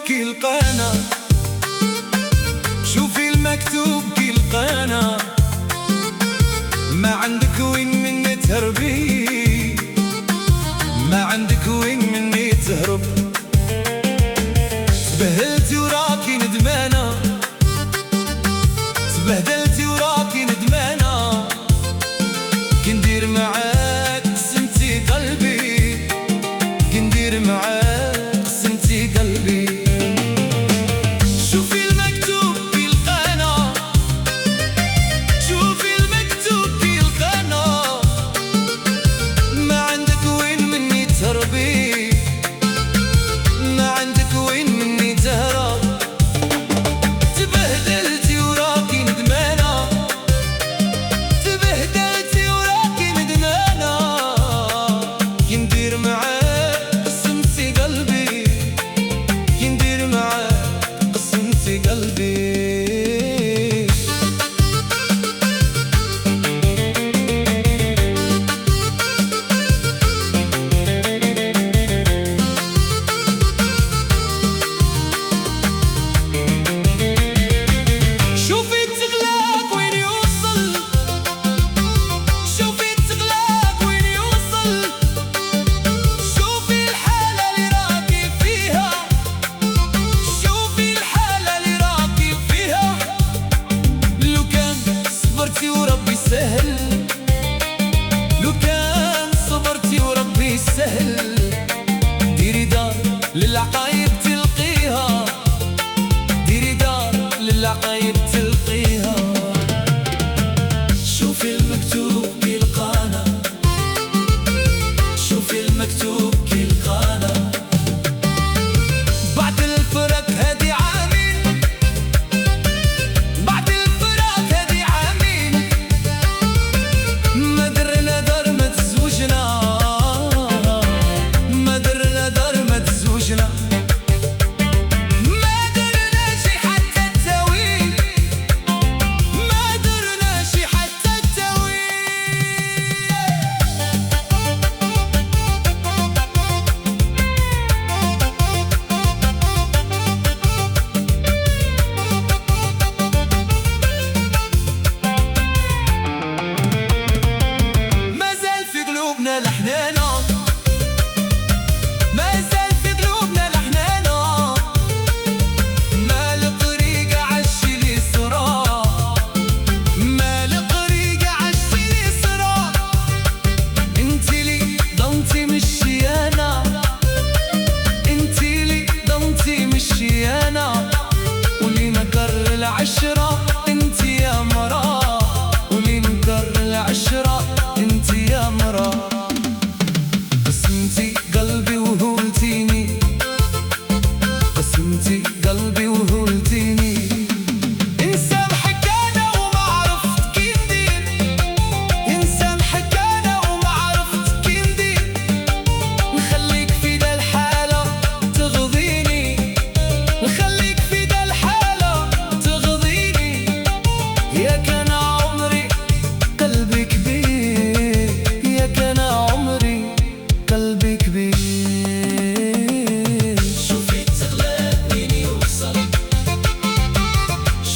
كي لقانا، شوفي المكتوب كي لقانا، ما عندك وين مني تهربي، ما عندك وين مني تهرب. تبهلتي وراكي ندمانة، تبهدلتي وراكي ندمانة، كي ندير معاك قسمتي قلبي، كي ندير معاك قسمتي قلبي. شوفي المكتوب كي لقانا، شوفي المكتوب كي لقانا، ما عندك وين مني تهربي، ما عندك وين مني تهرب. تبهدلتي وراكي ندمانة، تبهدلتي وراكي ندمانة، كي ندير معاك قسمتي قلبي، كي ندير معاك قسمتي قلبي. وربي سهل، لو كان صبرتي وربي سهل، ديري دار للعقايب تلقيها، ديري دار للعقايب تلقيها. شوفي المكتوب كي لقانا، شوفي المكتوب كي لقانا، بعد الفرق هادي عامين، بعد الفراق هادي عامين، ما درنا دار ما تزوجنا، ما درنا دار ما تزوجنا، ما درنا شي حتى التاويل، ما درنا شي حتى التاويل. ما زال في قلوبنا الحنانة، ما زال في قلوبنا الحنانة، ما الطريقة عالشي اللي صرا، ما الطريقة عالشي اللي صرا. انتي لي ضمتي مشي انا، انتي لي ضمتي مشي انا، واللي نكر العشرة انتي يا مرا، واللي نكر العشرة انتي يا مرا. قسمتي قلبي وهولتيني، قسمتي قلبي وهولتيني، انسامحك انا وما عرفت كي ندير، انسامحك انا وما عرفت كي ندير، نخليك في دا الحالة تغضيني، نخليك في دا الحالة تغضيني. يا كان عمري قلبي كبير، يا كان عمري قلبي كبير. شوفي تغلى وين يوصل،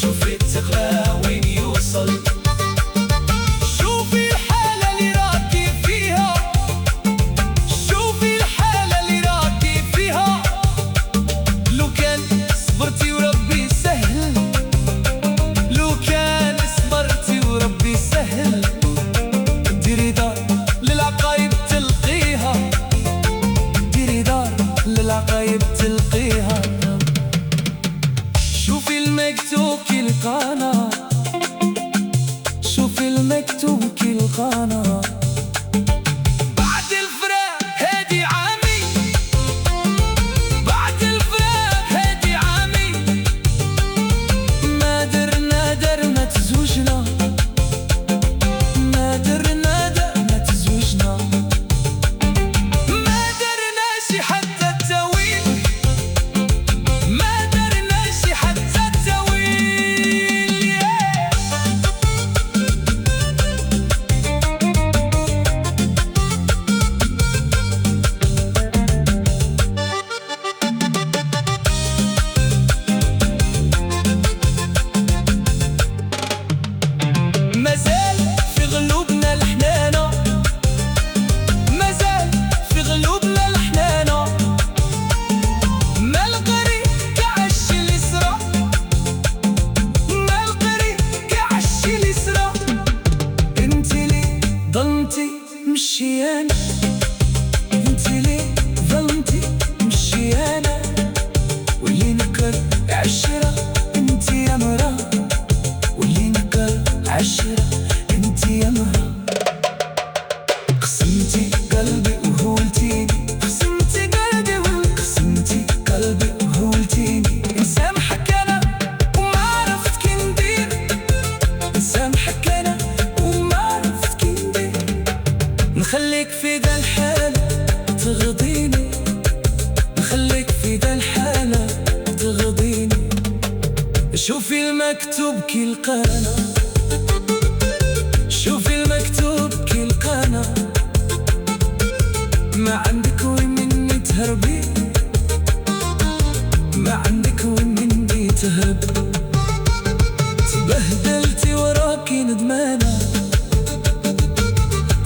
شوفي تغلى وين يوصل، شوفي الحالة اللي راكي فيها، شوفي الحالة اللي راكي فيها. لو كان صبرتي وربي سهل، لو كان صبرتي وربي سهل، ديري دار للعقايب تلقيها، ديري دار للعقايب تلقيها. شوفي المكتوب كي لقانا، شوفي المكتوب كي لقانا، بعد الفراق هادي عامي، بعد الفراق هادي عامي، ما درنا دار ما تزوجنا، ما درنا دار ما تزوجنا، ما درنا شي حتى التاويل، ما درنا شي حتى التاويل. مشيانة، انتي ليه ظلمتي مشيانة، واللي نكر عشرة انتي يا مرا، واللي نكر عشرة انتي يا مرا. قسمتي قلبي وهولتيني، قسمتي قلبي قسمتي قلبي وهولتيني. نسامحك انا وما عرفت كي ندير، نسامحك انا وما عرفت كي ندير. نخليك في ذا الحالة تغضيني، نخليك في ذا الحالة تغضيني. شوفي المكتوب كي لقانا، شوفي المكتوب كي لقانا. ما عندك وين مني تهربي، ما عندك وين مني تهرب. تبهدلتي وراكي ندمانة،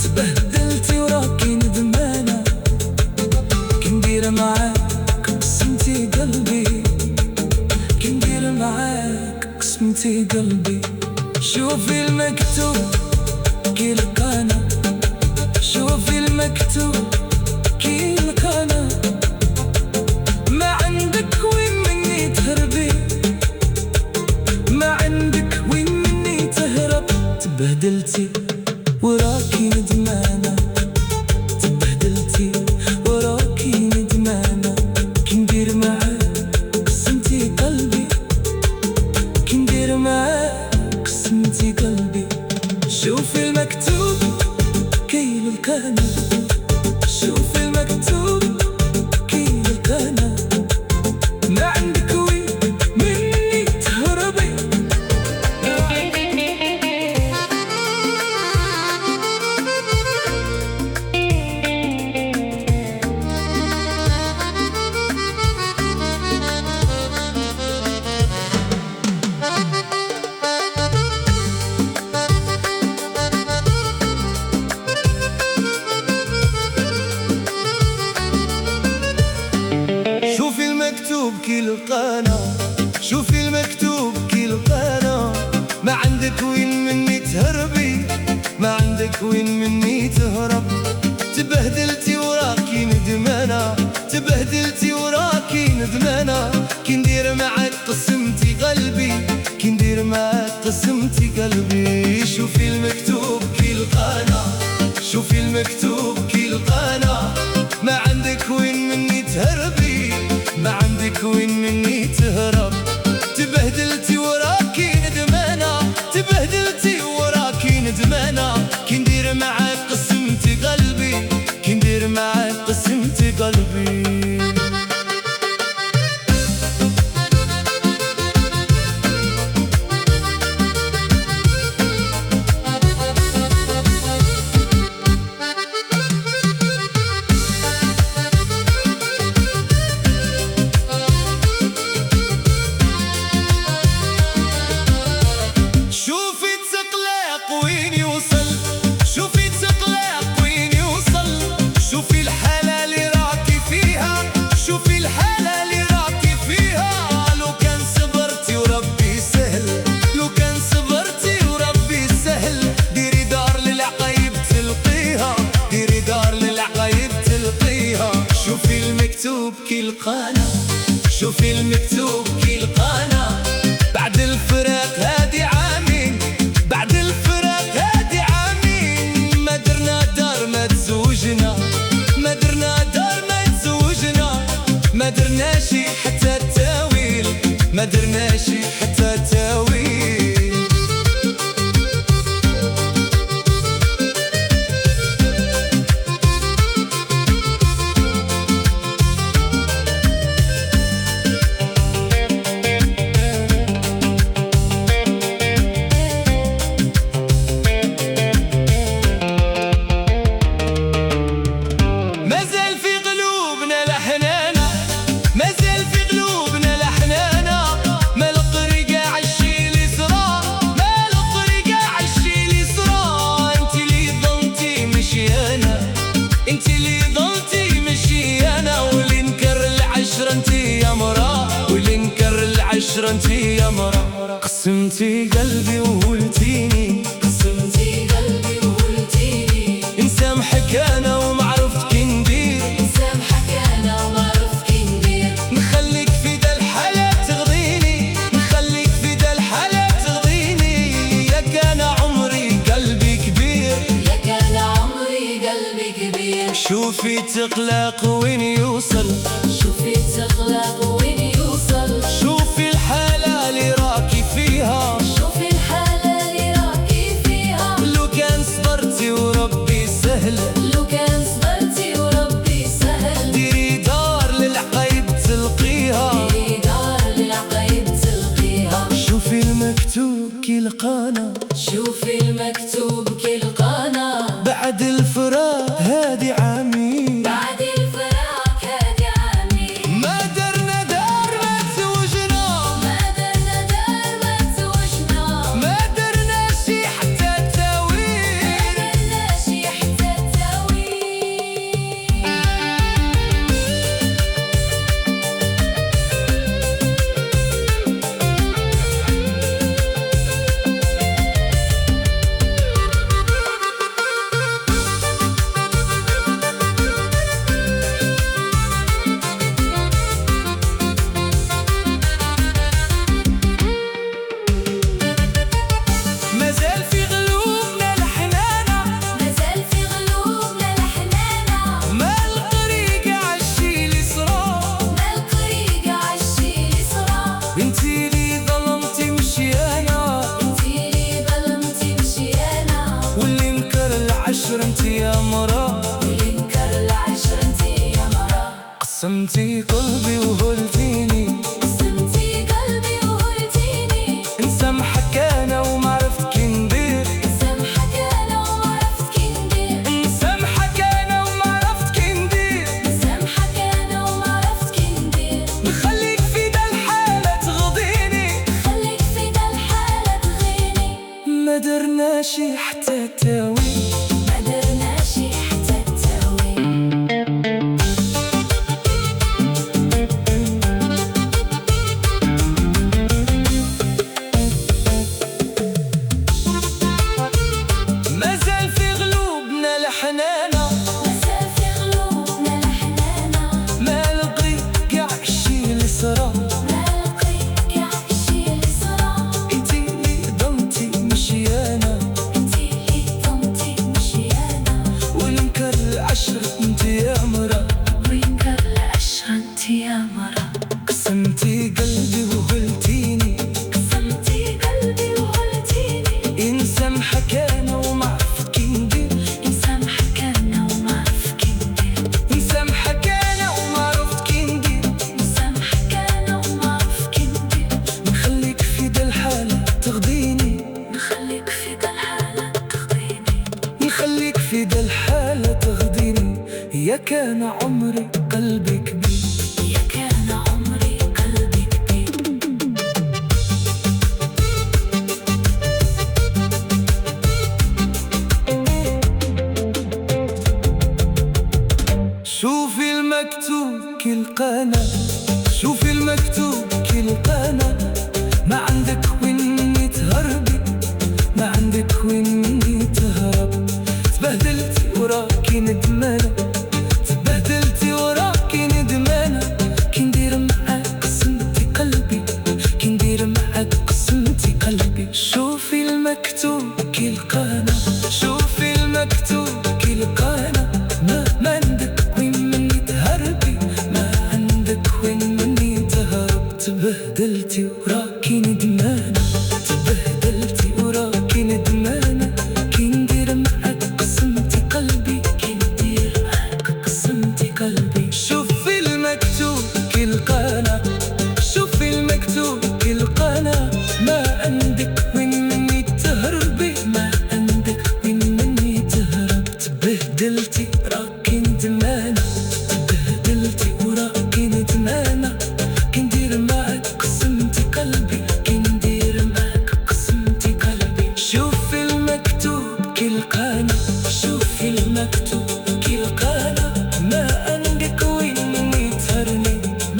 تبهدلتي وراكي ندمانة. كي ندير معاك قسمتي قلبي، كي ندير معاك قسمتي قلبي. شوفي المكتوب كي لقانا، شوفي المكتوب كي لقانا. ما عندك وين مني تهربي، ما عندك وين مني تهرب. تبهدلتي وراكي ندمانة، تبهدلتي وراكي ندمانة. كي ندير معاك قسمتي قلبي، كي ندير معاك قسمتي قلبي. شوفي المكتوب كي لقانا، شوفي المكتوب كي لقانا. ما عندك وين مني تهربي. شوفي المكتوب كي لقانا، شوفي المكتوب كي لقانا. ما عندك وين مني تهربي، ما عندك وين مني تهرب. تبهدلتي وراكي ندمانة، تبهدلتي وراكي ندمانة. كي ندير معاك قسمتي قلبي، كي ندير معاك قسمتي قلبي. شوفي المكتوب كي لقانا، شوفي المكتوب كي لقانا. ما عندك وين مني تهربي، ما عندك وين مني تهرب. تبهدلتي وراكي ندمانة، تبهدلتي وراكي ندمانة. كي ندير معاك قسمتي قلبي، كي ندير معاك قسمتي قلبي. كي لقانا، شوفي المكتوب كي لقانا. بعد الفراق هادي عامين، بعد الفراق هادي عامين. ما درنا دار ما تزوجنا، ما درنا دار ما تزوجنا. ما درناشي حتى التاويل، ما درناشي حتى التاويل. انتي اللي ضلتي مشي انا، واللي نكر العشرة انتي يا مرا، واللي نكر العشرة انتي يا مرا. قسمتي قلبي وهولتيني، قسمتي قلبي وهولتيني. نسامحك شوفي تقلق وين يوصل، شوفي تقلق وين يوصل، شوفي الحالة اللي راكي فيها، شوفي الحالة اللي راكي فيها. لو كان صبرتي وربي سهل، لو كان صبرتي وربي سهل، ديري دار للعقايب تلقيها، ديري دار للعقايب تلقيها. شوفي المكتوب كي لقانا، شوفي المكتوب كي لقانا، بعد الفراق هادي عامي، بعد الفراق هادي عامي. ما درنا دار ما تزوجنا، ما درنا دار ما تزوجنا، ما درنا شي حتى تاويل، ما درنا شي حتى تاويل. مازال في قلوبنا الحنانة، مازال في قلوبنا الحنانة، ما الطريق عالشي اللي صرا، ما الطريق عالشي اللي صرا. انتي اللي ظلمتي مشيانا، انتي اللي ظلمتي مشيانا، واللي انكر العشر انتي يا مرا، واللي انكر العشر انتي يا مرا. قسمتي قلبي وهلتيني، قسمتي قلبي وهلتيني، نسامحك انا وما عرفت كي ندير، نسامحك انا وما عرفت كي ندير، نسامحك انا وما عرفت كي ندير، نسامحك انا وما عرفت كي ندير. نخليك في دا الحالة تغضيني، خليك في دا الحالة تغيني، ما درناش حتى تاوي، ما درناش حتى تاوي. مازال في قلوبنا الحنانة، مازال في قلوبنا الحنانة، ما لقي كاع الشي اللي صرا، ما لقيت كاع الشي اللي صرا. انتي اللي ضلتي مشيانا، انتي اللي ضمتي مشيانا، وننكر العشر انتي يا مرا، وينكر العشرة انتي يا مرا. قسمتي قلبي وهلتيني، قسمتي قلبي وهلتيني، نسامحك انا وما عرفت كي ندير، نسامحك انا وما عرفت كي ندير، نسامحك انا وما عرفت كي ندير، نسامحك انا وما عرفت كي ندير. نخليك في دا الحالة تغضيني، نخليك في دا الحالة تغضيني، نخليك في دا الحالة تغضيني، يا كان عمري قلبي كبير. يا كان عمري قلبي كبير. شوفي المكتوب كي لقانا، شوفي المكتوب كي لقانا، ما عندك وين مني تهربي، ما عندك وين مني تهرب، تبهدلتي وراكي ندمانة.